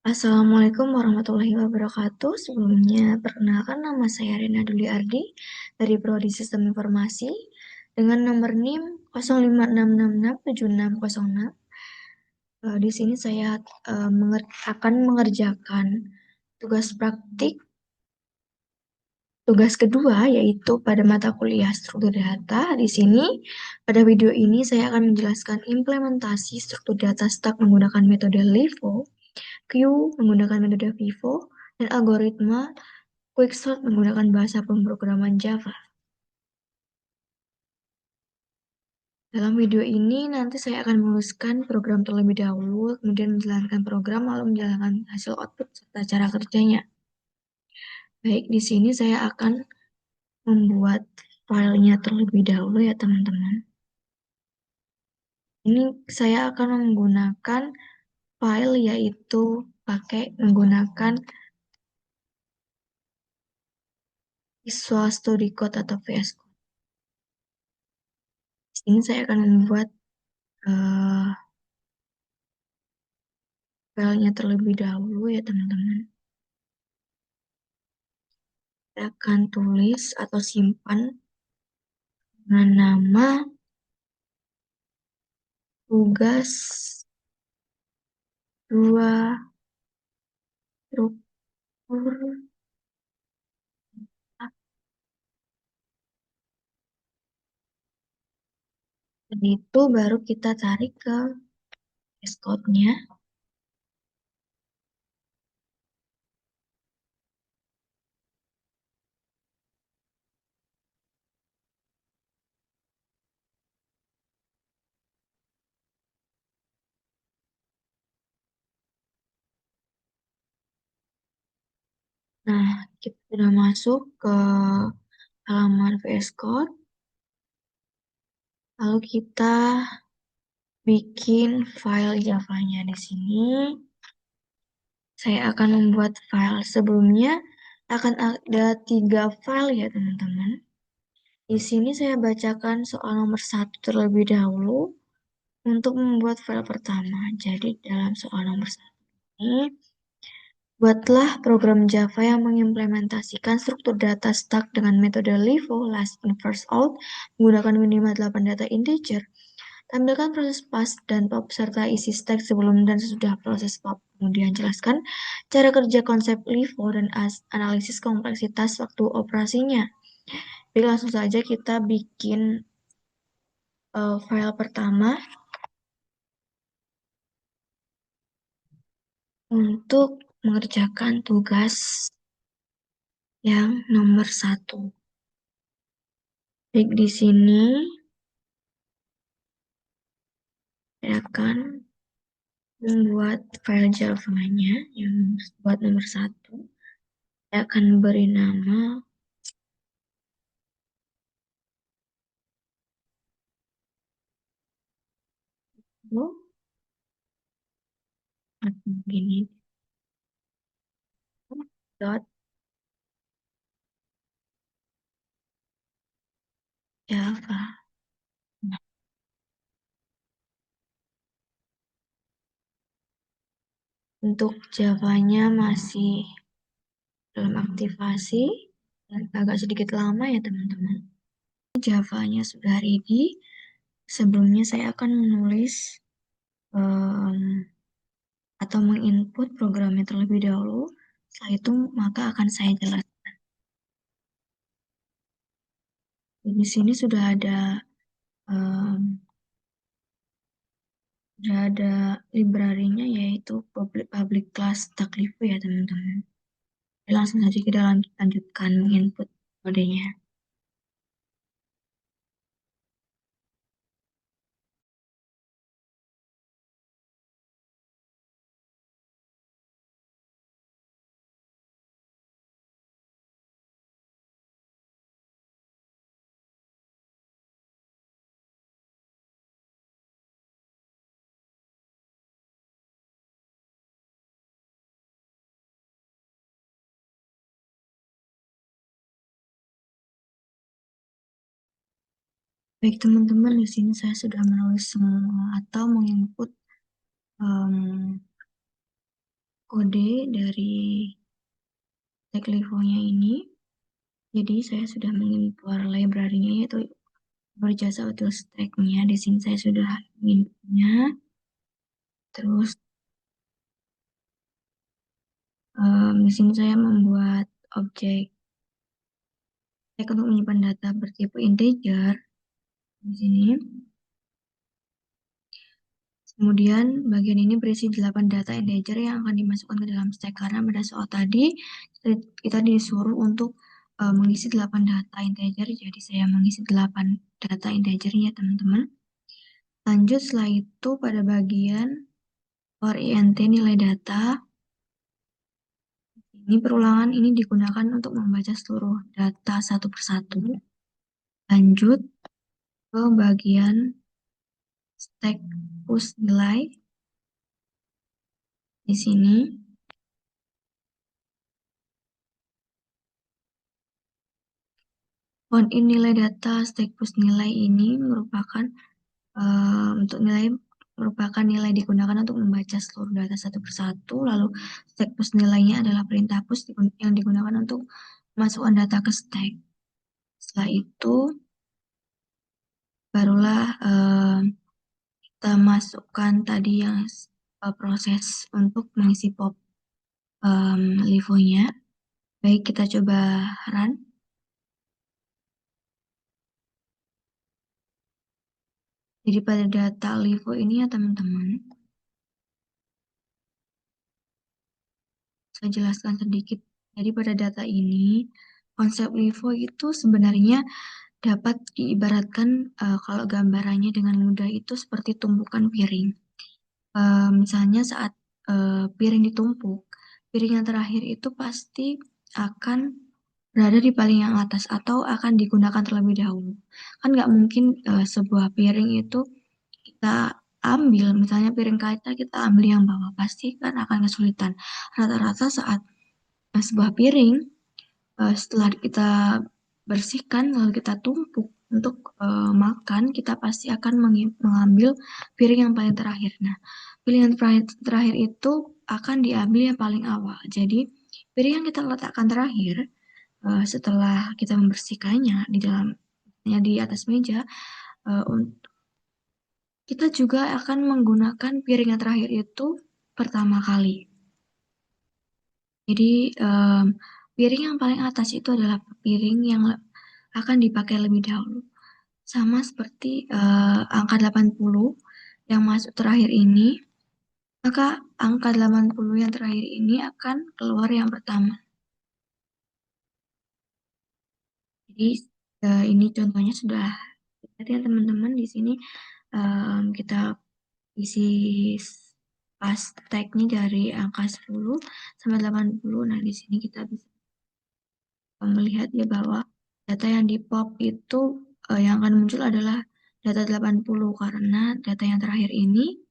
Assalamualaikum warahmatullahi wabarakatuh. Sebelumnya, perkenalkan nama saya Rina Duli Ardi dari Prodi Sistem Informasi dengan nomor NIM 0566676606. Di sini saya akan mengerjakan tugas praktik. Tugas kedua yaitu pada mata kuliah struktur data. Di sini, pada video ini saya akan menjelaskan implementasi struktur data stack menggunakan metode LIFO, Q menggunakan metode VIVO, dan algoritma Quicksort menggunakan bahasa pemrograman Java. Dalam video ini nanti saya akan menuliskan program terlebih dahulu, kemudian menjalankan program, lalu menjalankan hasil output serta cara kerjanya. Baik, di sini saya akan membuat filenya terlebih dahulu ya teman-teman. Ini saya akan menggunakan file yaitu menggunakan Visual Studio Code atau VS Code. Di sini saya akan membuat uh, filenya terlebih dahulu ya teman-teman. Saya akan tulis atau simpan dengan nama tugas 2 struktur, dan itu baru kita tarik ke VS Code-nya. Nah, kita sudah masuk ke halaman VS Code, lalu kita bikin file Java-nya di sini. Saya akan membuat file sebelumnya, akan ada 3 file ya teman-teman. Di sini saya bacakan soal nomor 1 terlebih dahulu untuk membuat file pertama. Jadi dalam soal nomor 1 ini, buatlah program Java yang mengimplementasikan struktur data stack dengan metode LIFO, last in first out, menggunakan minimal 8 data integer. Tampilkan proses pass dan pop serta isi stack sebelum dan sesudah proses pop. Kemudian jelaskan cara kerja konsep LIFO dan analisis kompleksitas waktu operasinya. Jadi langsung saja kita bikin file pertama untuk mengerjakan tugas yang nomor 1. Baik, di sini saya akan membuat file Java-nya yang buat nomor 1. Saya akan beri nama atau begini dot Java. Untuk Java-nya masih dalam aktivasi dan agak sedikit lama ya teman-teman. Java-nya sudah ready. Sebelumnya saya akan menulis atau menginput programnya terlebih dahulu. Setelah itu maka akan saya jelaskan. Di sini um, sudah ada library-nya yaitu public class Taklifo ya teman-teman. Langsung saja kita lanjutkan menginput kodenya. Baik teman-teman, di sini saya sudah menulis semua atau menginput kode dari stack Livo-nya ini. Jadi saya sudah mengimpor library-nya yaitu berjasa util stack-nya. Di sini saya sudah menginputnya. Terus di sini saya membuat objek stack untuk menyimpan data bertipe integer di sini. Kemudian bagian ini berisi 8 data integer yang akan dimasukkan ke dalam stack karena pada soal tadi kita disuruh untuk mengisi 8 data integer. Jadi saya mengisi 8 data integernya teman-teman. Lanjut setelah itu pada bagian for int nilai data. Ini perulangan ini digunakan untuk membaca seluruh data satu persatu. Lanjut ke bagian stack push nilai. Di sini count in nilai data stack push nilai ini merupakan untuk nilai merupakan nilai digunakan untuk membaca seluruh data satu persatu. Lalu stack push nilainya adalah perintah push yang digunakan untuk masukkan data ke stack. Setelah itu barulah kita masukkan tadi yang proses untuk mengisi pop Livo-nya. Baik, kita coba run. Jadi pada data Livo ini ya teman-teman, saya jelaskan sedikit. Jadi pada data ini, konsep Livo itu sebenarnya dapat diibaratkan kalau gambarannya dengan mudah itu seperti tumpukan piring. Misalnya saat piring ditumpuk, piring yang terakhir itu pasti akan berada di paling yang atas atau akan digunakan terlebih dahulu. Kan nggak mungkin sebuah piring itu kita ambil, misalnya piring kaca kita ambil yang bawah, pasti kan akan kesulitan. Rata-rata saat sebuah piring setelah kita bersihkan lalu kita tumpuk untuk makan, kita pasti akan mengambil piring yang paling terakhir. Nah, pilihan terakhir itu akan diambil yang paling awal. Jadi, piring yang kita letakkan terakhir setelah kita membersihkannya di atas meja, eh, kita juga akan menggunakan piring yang terakhir itu pertama kali. Jadi, piring yang paling atas itu adalah piring yang akan dipakai lebih dahulu. Sama seperti angka 80 yang masuk terakhir ini, maka angka 80 yang terakhir ini akan keluar yang pertama. Jadi, ini contohnya sudah lihat ya teman-teman di sini kita isi pas tag-nya dari angka 10 sampai 80. Nah, di sini kita bisa melihat ya bahwa data yang di pop itu yang akan muncul adalah data 80 karena data yang terakhir ini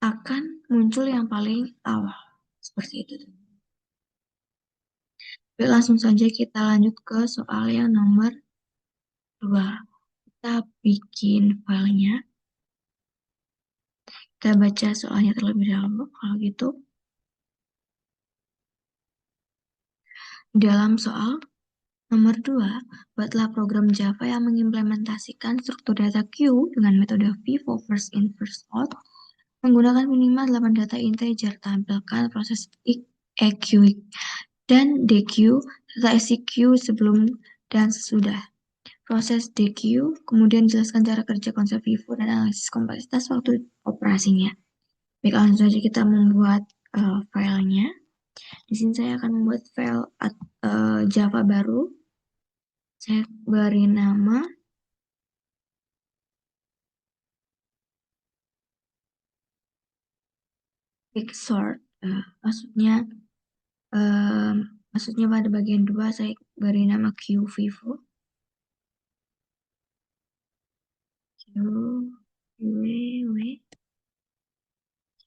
akan muncul yang paling awal. Seperti itu. Oke, langsung saja kita lanjut ke soal yang nomor 2. Kita bikin filenya. Kita baca soalnya terlebih dahulu. Kalau gitu, dalam soal nomor 2, buatlah program Java yang mengimplementasikan struktur data queue dengan metode FIFO first in first out menggunakan minimal 8 data integer. Tampilkan proses EQ dan DQ serta SEQ sebelum dan sesudah proses DQ, kemudian jelaskan cara kerja konsep FIFO dan analisis kompleksitas waktu operasinya. Baik, langsung saja kita membuat filenya. Di sini saya akan membuat file Java baru. Saya beri nama quicksort. Eh, maksudnya pada bagian 2 saya beri nama QVivo. Q, W, Q,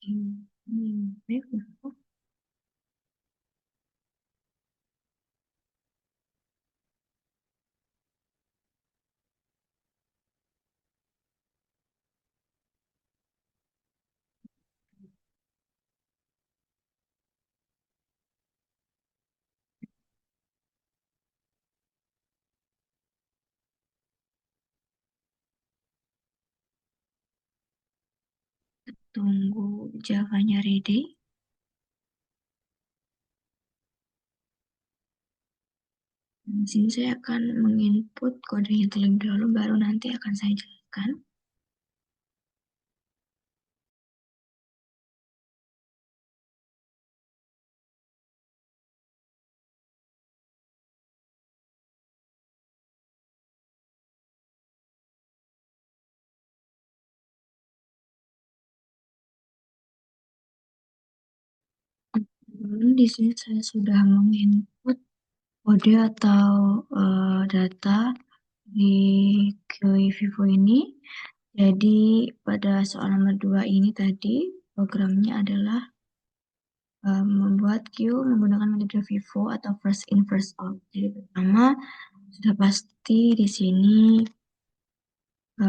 Vivo. tunggu Java-nya ready. Di sini saya akan menginput kodenya terlebih dahulu, baru nanti akan saya jelaskan. Di sini saya sudah menginput kode atau data di QI Vivo ini. Jadi pada soal nomor 2 ini tadi programnya adalah membuat queue menggunakan metode Vivo atau first in first out. Jadi pertama sudah pasti di sini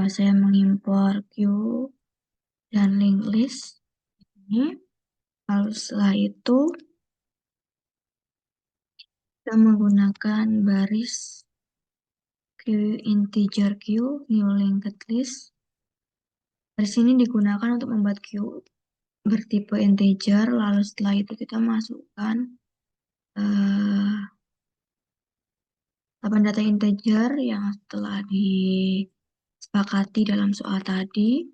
saya mengimpor queue dan linked list ini. Lalu setelah itu kita menggunakan baris queue integer queue new linked list. Baris ini digunakan untuk membuat queue bertipe integer. Lalu setelah itu kita masukkan 8 data integer yang telah disepakati dalam soal tadi.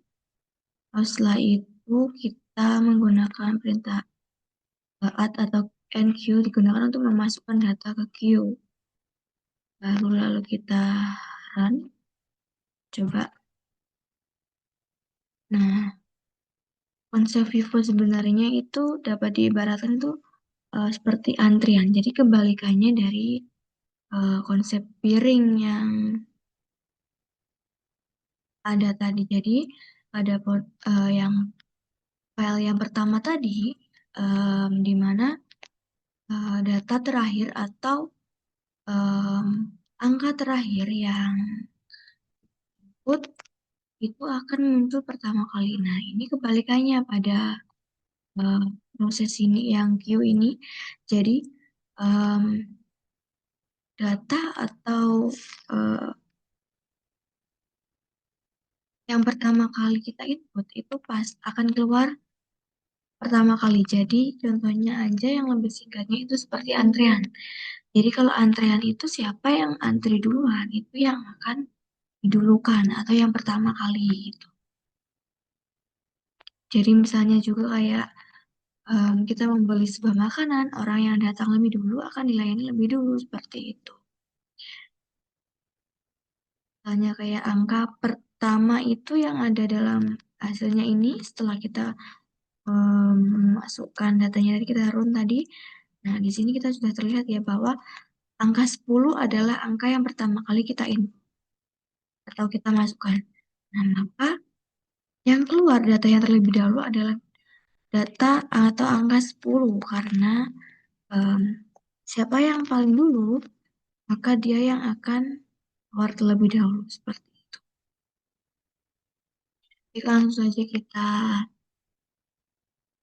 Lalu setelah itu kita menggunakan perintah add atau enqueue digunakan untuk memasukkan data ke queue. Lalu kita run, coba. Nah, konsep Vivo sebenarnya itu dapat diibaratkan itu seperti antrian. Jadi kebalikannya dari konsep piring yang ada tadi. Jadi pada yang file yang pertama tadi, di mana data terakhir atau em, angka terakhir yang input itu akan muncul pertama kali. Nah, ini kebalikannya pada eh, proses ini yang queue ini. Jadi em, data atau eh, yang pertama kali kita input itu pas akan keluar pertama kali. Jadi contohnya aja yang lebih singkatnya itu seperti antrean. Jadi kalau antrean itu siapa yang antri duluan itu yang akan didulukan atau yang pertama kali gitu. Jadi misalnya juga kayak kita membeli sebuah makanan, orang yang datang lebih dulu akan dilayani lebih dulu seperti itu. Misalnya kayak angka pertama itu yang ada dalam hasilnya ini setelah kita memasukkan datanya tadi kita run tadi. Nah, di sini kita sudah terlihat ya bahwa angka 10 adalah angka yang pertama kali kita input atau kita masukkan. Nah, maka yang keluar data yang terlebih dahulu adalah data atau angka 10 karena em, siapa yang paling dulu, maka dia yang akan keluar terlebih dahulu seperti itu. Jadi langsung saja kita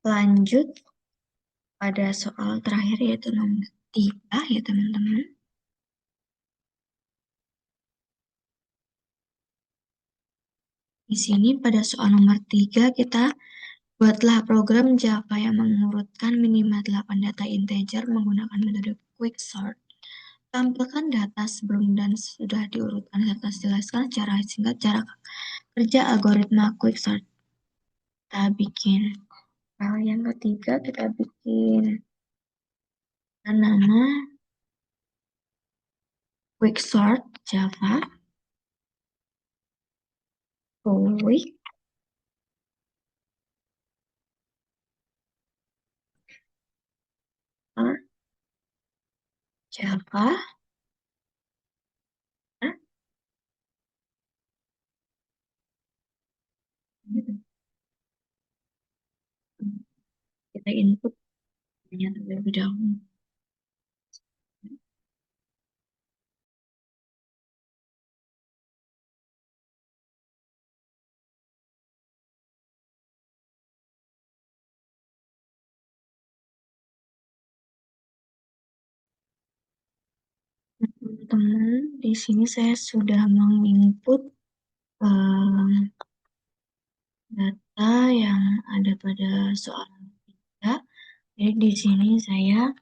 lanjut pada soal terakhir yaitu nomor 3 ya teman-teman. Di sini pada soal nomor 3 kita buatlah program Java yang mengurutkan minimal 8 data integer menggunakan metode quicksort. Tampilkan data sebelum dan sudah diurutkan serta jelaskan secara singkat cara kerja algoritma quicksort. Kita bikin file yang ketiga, kita bikin nama quicksort Java quicksort Java. Kita input terlebih dahulu. Teman-teman, di sini saya sudah menginput data yang ada pada soal kita. Jadi di sini saya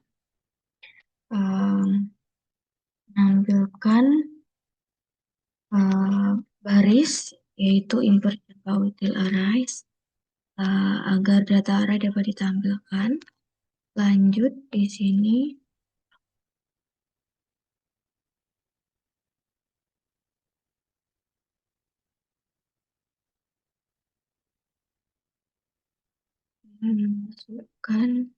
em, menampilkan eh, baris yaitu invert Java util arrays agar data array dapat ditampilkan. Lanjut di sini masukkan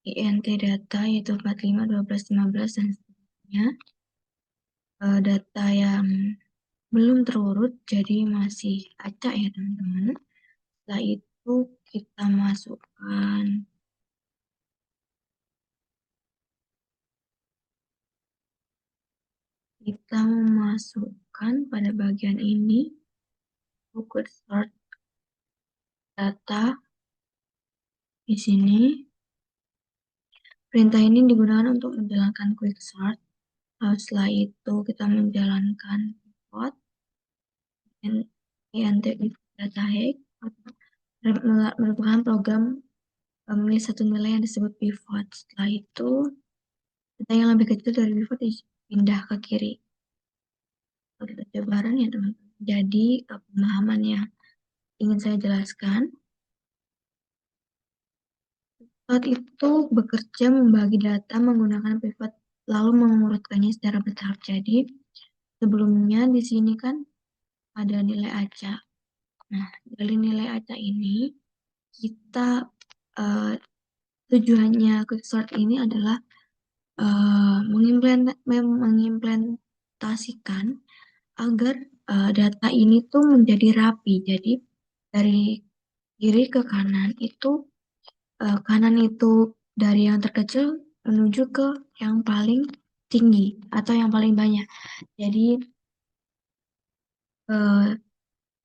int data yaitu 45, 12, 15 dan seterusnya. Data yang belum terurut jadi masih acak ya teman-teman. Setelah itu kita masukkan kita memasukkan pada bagian ini buku sort data di sini. Perintah ini digunakan untuk menjalankan quick sort. Lalu setelah itu kita menjalankan pivot dan int data hack merupakan program memilih satu nilai yang disebut pivot. Setelah itu data yang lebih kecil dari pivot dipindah ke kiri. Kita coba run ya teman-teman. Jadi pemahaman yang ingin saya jelaskan, pivot itu bekerja membagi data menggunakan pivot lalu mengurutkannya secara bertahap. Jadi sebelumnya di sini kan ada nilai acak. Nah, dari nilai acak ini kita eh, tujuannya quicksort ini adalah mengimplementasikan agar data ini tuh menjadi rapi. Jadi dari kiri ke kanan itu kanan itu dari yang terkecil menuju ke yang paling tinggi atau yang paling banyak. Jadi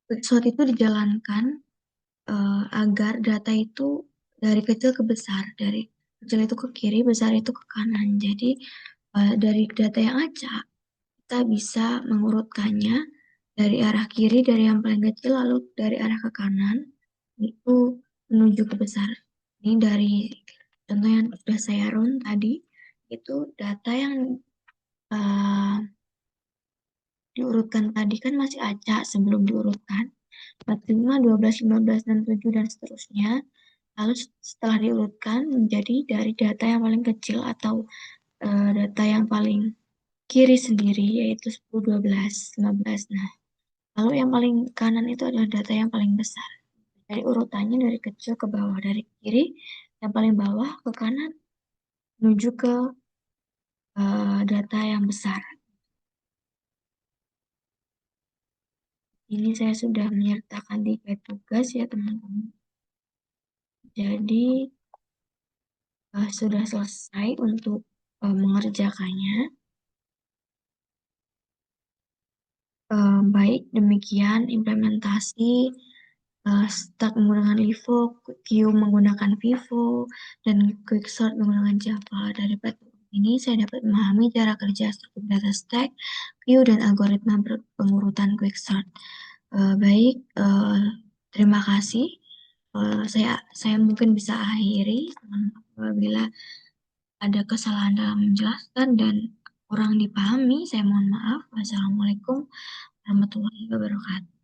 quicksort itu dijalankan agar data itu dari kecil ke besar, dari kecil itu ke kiri, besar itu ke kanan. Jadi dari data yang acak kita bisa mengurutkannya dari arah kiri, dari yang paling kecil, lalu dari arah ke kanan, itu menuju ke besar. Ini dari contoh yang sudah saya run tadi, itu data yang uh, diurutkan tadi kan masih acak sebelum diurutkan. 45, 12, 15, dan 7, dan seterusnya. Lalu setelah diurutkan menjadi dari data yang paling kecil atau data yang paling kiri sendiri, yaitu 10, 12, 15. Nah, lalu yang paling kanan itu adalah data yang paling besar. Jadi urutannya dari kecil ke bawah, dari kiri yang paling bawah ke kanan menuju ke data yang besar. Ini saya sudah menyertakan di guide tugas ya teman-teman. Jadi sudah selesai untuk mengerjakannya. Baik, demikian implementasi Stack menggunakan Livo, Qt menggunakan Vivo, dan Quicksort menggunakan Java. Dari platform ini saya dapat memahami cara kerja struktur data stack, view, dan algoritma pengurutan Quicksort. Baik, terima kasih. Saya mungkin bisa akhiri apabila ada kesalahan dalam menjelaskan dan kurang dipahami. Saya mohon maaf. Wassalamualaikum warahmatullahi wabarakatuh.